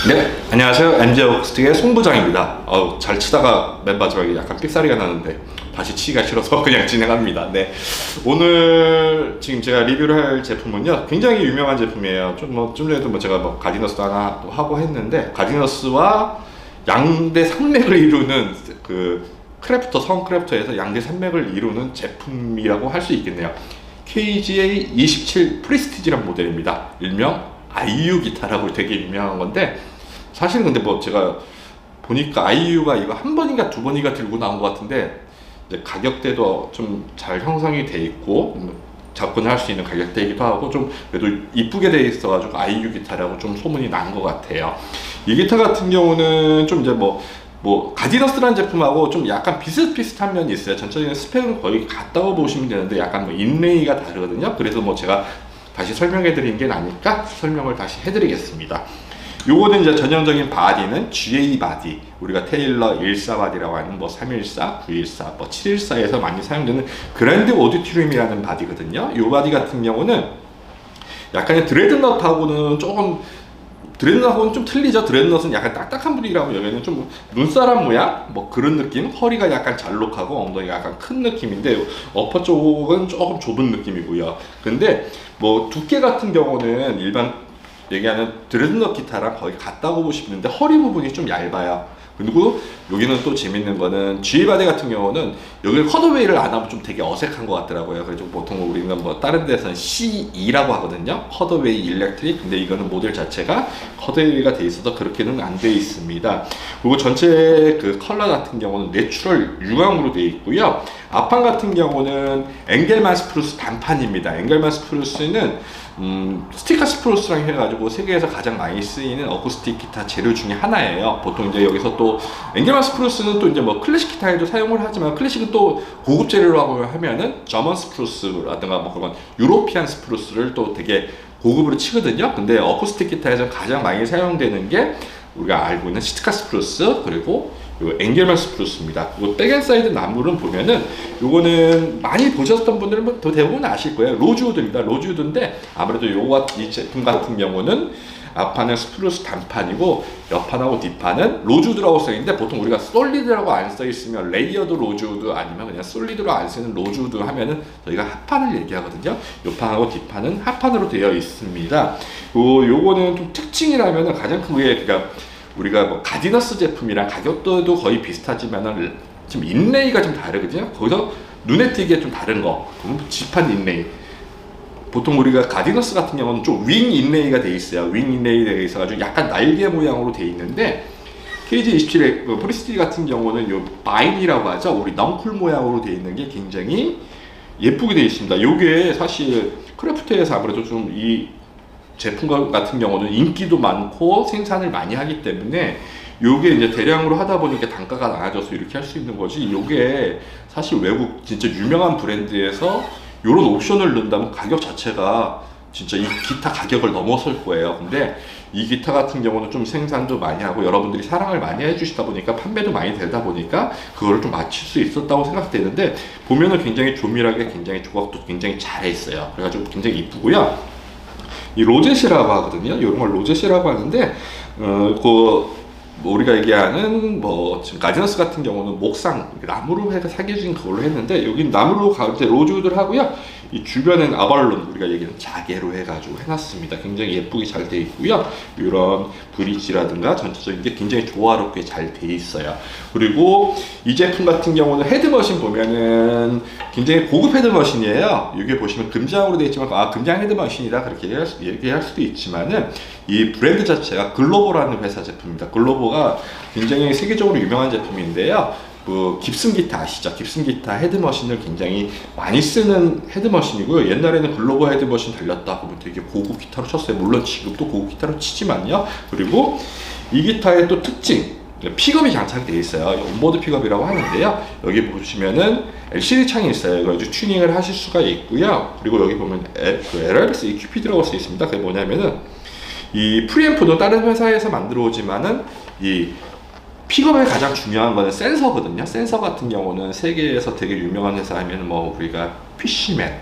네, 안녕하세요. MJ 어쿠스틱의 송부장입니다. 잘 치다가 맨 마지막에 약간 삑사리가 나는데 다시 치기가 싫어서 그냥 진행합니다. 네, 오늘 지금 제가 리뷰를 할 제품은요, 굉장히 유명한 제품이에요. 좀 전에도 제가 가디너스 하나 또 하고 했는데, 가디너스와 양대 산맥을 이루는 그 크래프터, 성 크래프터에서 양대 산맥을 이루는 제품이라고 할 수 있겠네요. KGA27 프리스티지란 모델입니다. 일명 IU 기타라고 되게 유명한 건데, 사실 근데 제가 보니까 IU가 이거 한 번인가 두 번인가 들고 나온 것 같은데, 이제 가격대도 좀 잘 형성이 돼 있고 접근할 수 있는 가격대이기도 하고, 좀 그래도 이쁘게 돼 있어가지고 IU 기타라고 좀 소문이 난 것 같아요. 이 기타 같은 경우는 좀 이제 가디너스라는 제품하고 좀 약간 비슷비슷한 면이 있어요. 전체적인 스펙은 거의 같다고 보시면 되는데, 약간 인레이가 다르거든요. 그래서 제가 다시 설명해 드린 게 나니까 설명을 다시 해드리겠습니다. 요거는 이제 전형적인 바디는 GA 바디, 우리가 테일러 14 바디라고 하는 314, 914, 714에서 많이 사용되는 그랜드 오디토리움이라는 바디거든요. 요 바디 같은 경우는 약간 드레드넛하고는 조금, 드레드넛하고는 좀 틀리죠. 드레드넛은 약간 딱딱한 부리라고, 여기는 좀 눈사람 모양? 그런 느낌? 허리가 약간 잘록하고 엉덩이가 약간 큰 느낌인데, 어퍼 쪽은 조금 좁은 느낌이고요. 근데 두께 같은 경우는 일반 얘기하는 드레드넛 기타랑 거의 같다고 보시면 되는데, 허리 부분이 좀 얇아요. 그리고 여기는 또 재밌는 거는, G 바디 같은 경우는 여기 컷어웨이를 안 하면 좀 되게 어색한 것 같더라고요. 그래서 보통 우리는 다른 데서는 C2라고 하거든요. 컷어웨이 일렉트릭. 근데 이거는 모델 자체가 컷어웨이가 돼 있어서 그렇게는 안 돼 있습니다. 그리고 전체 그 컬러 같은 경우는 내추럴 유광으로 돼 있고요. 앞판 같은 경우는 엥겔만 스프루스 단판입니다. 엥겔만 스프루스는 스티커 스프루스랑 해가지고 세계에서 가장 많이 쓰이는 어쿠스틱 기타 재료 중에 하나예요. 보통 이제 여기서 또 엥겔만 스프루스는 또 이제 클래식 기타에도 사용을 하지만, 클래식은 또 고급 재료라고 하면은 저먼 스프루스라든가 그런 유로피안 스프루스를 또 되게 고급으로 치거든요. 근데 어쿠스틱 기타에서 가장 많이 사용되는 게 우리가 알고 있는 스티커 스프루스, 그리고 요 엥겔만 스프루스입니다. 그리고 백앤사이드 나무는 보면은, 요거는 많이 보셨던 분들은 대부분 아실 거예요. 로즈우드입니다. 로즈우드인데, 아무래도 이 제품 같은 경우는 앞판은 스프루스 단판이고 옆판하고 뒷판은 로즈우드라고 써있는데, 보통 우리가 솔리드라고 안 써있으면 레이어드 로즈우드, 아니면 그냥 솔리드로 안 쓰는 로즈우드 하면은 저희가 합판을 얘기하거든요. 옆판하고 뒷판은 합판으로 되어 있습니다. 요거는 좀 특징이라면은, 가장 큰 게 우리가 가디너스 제품이랑 가격대도 거의 비슷하지만은 좀 인레이가 좀 다르거든요. 거기서 눈에 띄게 좀 다른 거, 지판 인레이. 보통 우리가 가디너스 같은 경우는 좀 윙 인레이가 돼 있어요. 윙 인레이 되어 있어가지고 약간 날개 모양으로 돼 있는데, KG27의 프리스티 같은 경우는 요 바인이라고 하죠. 우리 넝쿨 모양으로 돼 있는 게 굉장히 예쁘게 되어 있습니다. 요게 사실 크래프트에서 아무래도 좀 이 제품 같은 경우는 인기도 많고 생산을 많이 하기 때문에, 요게 이제 대량으로 하다 보니까 단가가 낮아져서 이렇게 할 수 있는 거지, 요게 사실 외국 진짜 유명한 브랜드에서 요런 옵션을 넣는다면 가격 자체가 진짜 이 기타 가격을 넘어설 거예요. 근데 이 기타 같은 경우는 좀 생산도 많이 하고 여러분들이 사랑을 많이 해주시다 보니까, 판매도 많이 되다 보니까 그거를 좀 맞출 수 있었다고 생각되는데, 보면은 굉장히 조밀하게, 굉장히 조각도 굉장히 잘 했어요. 그래가지고 굉장히 이쁘고요. 이 로젯이라고 하거든요. 이런 걸 로젯이라고 하는데, 뭐 우리가 얘기하는 뭐 지금 가디너스 같은 경우는 목상 나무로 해서 새겨진 그걸로 했는데 여기 나무로 가운데 로즈우드를 하고요. 이 주변엔 아발론 우리가 얘기하는 자개로 해가지고 해놨습니다. 굉장히 예쁘게 잘 돼 있고요. 이런 브릿지라든가 전체적인 게 굉장히 조화롭게 잘 돼 있어요. 그리고 이 제품 같은 경우는 헤드머신 보면은 굉장히 고급 헤드머신이에요. 이게 보시면 금장으로 되어 있지만 금장 헤드머신이다 그렇게 얘기할 수도 있지만은 이 브랜드 자체가 글로보라는 회사 제품입니다. 글로보가 굉장히 세계적으로 유명한 제품인데요. 그 깁슨 기타 아시죠? 깁슨 기타 헤드머신을 굉장히 많이 쓰는 헤드머신이고요. 옛날에는 글로버 헤드머신 달렸다 그러면 되게 고급 기타로 쳤어요. 물론 지금도 고급 기타로 치지만요. 그리고 이 기타의 또 특징, 픽업이 장착되어 있어요. 온보드 픽업이라고 하는데요. 여기 보시면은 LCD 창이 있어요. 이거 아주 튜닝을 하실 수가 있고요. 그리고 여기 보면 그 LRX EQP라고 쓰여 있습니다. 그게 뭐냐면은 이 프리앰프도 다른 회사에서 만들어 오지만은 이 픽업의 가장 중요한 거는 센서거든요. 센서 같은 경우는 세계에서 되게 유명한 회사 하면 뭐 우리가 PC맨,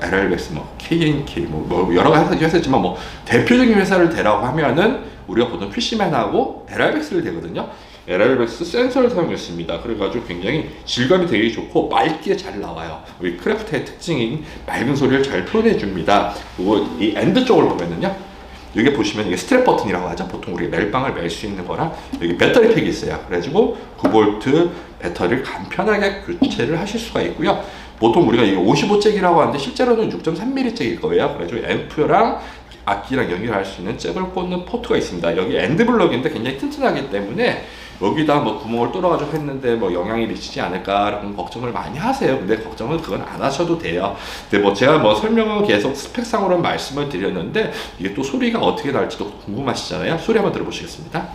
LRX, 뭐 KNK, 뭐 여러 가지 회사지만 뭐 대표적인 회사를 대라고 하면은 우리가 보통 PC맨하고 LRX를 대거든요. LRX 센서를 사용했습니다. 그래가지고 굉장히 질감이 되게 좋고 맑게 잘 나와요. 우리 크래프트의 특징인 맑은 소리를 잘 표현해 줍니다. 그리고 이 엔드 쪽을 보면은요. 여기 보시면 이게 스트랩 버튼이라고 하죠. 보통 우리 멜빵을 멜 수 있는 거랑 여기 배터리 팩이 있어요. 그래가지고 9V 배터리를 간편하게 교체를 하실 수가 있고요. 보통 우리가 이게 55잭이라고 하는데 실제로는 6.3mm 잭일 거예요. 그래가지고 앰프랑 악기랑 연결할 수 있는 잭을 꽂는 포트가 있습니다. 여기 엔드블럭인데 굉장히 튼튼하기 때문에 여기다 뭐 구멍을 뚫어가지고 했는데 뭐 영향이 미치지 않을까라는 걱정을 많이 하세요. 근데 걱정은 그건 안 하셔도 돼요. 근데 뭐 제가 뭐 설명을 계속 스펙상으로 말씀을 드렸는데 이게 또 소리가 어떻게 날지도 궁금하시잖아요. 소리 한번 들어보시겠습니다.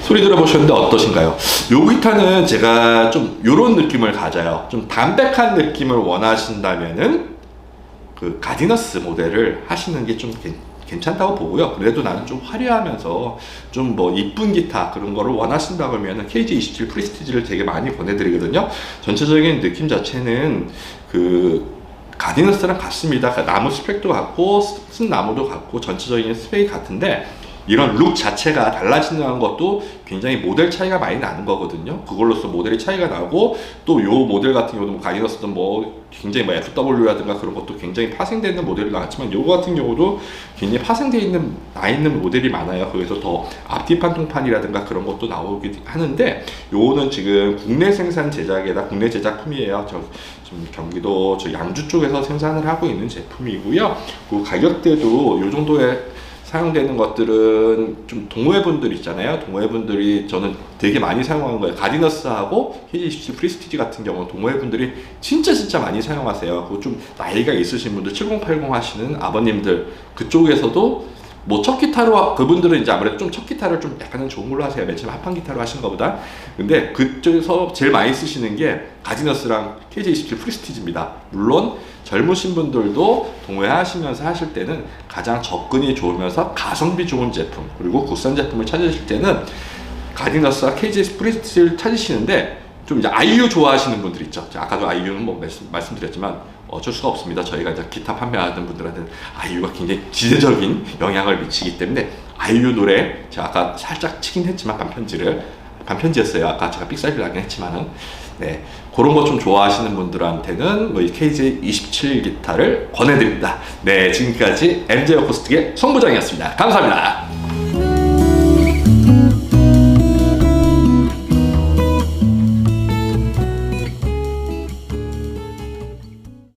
소리 들어보셨는데 어떠신가요? 요 기타는 제가 좀 요런 느낌을 가져요. 좀 담백한 느낌을 원하신다면은 그 가디너스 모델을 하시는 게 좀 괜찮다고 보고요. 그래도 나는 좀 화려하면서 좀 뭐 이쁜 기타 그런 거를 원하신다 그러면은 KG27 프리스티지를 되게 많이 보내드리거든요. 전체적인 느낌 자체는 그 가디너스랑 같습니다. 나무 스펙도 같고 쓴 나무도 같고 전체적인 스펙이 같은데 이런 룩 자체가 달라진다는 것도 굉장히 모델 차이가 많이 나는 거거든요. 그걸로써 모델이 차이가 나고, 또 요 모델 같은 경우도 뭐 가디너스든 뭐 굉장히 뭐 FW라든가 그런 것도 굉장히 파생되어 있는 모델이 나왔지만, 요거 같은 경우도 굉장히 파생되어 있는 나 있는 모델이 많아요. 거기서 더 앞뒤판 통판이라든가 그런 것도 나오긴 하는데, 요거는 지금 국내 생산 제작에다 국내 제작품이에요. 지금 경기도 저 양주 쪽에서 생산을 하고 있는 제품이고요. 그 가격대도 요 정도의 사용되는 것들은 좀 동호회분들 있잖아요. 동호회분들이 저는 되게 많이 사용하는 거예요. 가디너스하고 KG27 프리스티지 같은 경우는 동호회분들이 진짜 많이 사용하세요. 그리고 좀 나이가 있으신 분들, 7080 하시는 아버님들 그쪽에서도 뭐 첫 기타로, 그분들은 이제 아무래도 좀 첫 기타를 좀 약간은 좋은 걸로 하세요. 맨 처음 합판 기타로 하시는 것보다. 근데 그쪽에서 제일 많이 쓰시는 게 가디너스랑 KG27 프리스티지입니다. 물론 젊으신 분들도 동호회 하시면서 하실 때는 가장 접근이 좋으면서 가성비 좋은 제품, 그리고 국산 제품을 찾으실 때는 가디너스와 KG27 프리스티지를 찾으시는데, 좀 이제 아이유 좋아하시는 분들 있죠. 아까도 아이유는 뭐 말씀드렸지만 어쩔 수가 없습니다. 저희가 이제 기타 판매하는 분들한테는 아이유가 굉장히 지대적인 영향을 미치기 때문에, 아이유 노래 제가 아까 살짝 치긴 했지만 반편지였어요. 아까 제가 삑사리를 나긴 했지만은, 네, 그런 거 좀 좋아하시는 분들한테는 뭐 이 KG27 기타를 권해드립니다. 네, 지금까지 MJ 어쿠스틱의 송부장이었습니다. 감사합니다.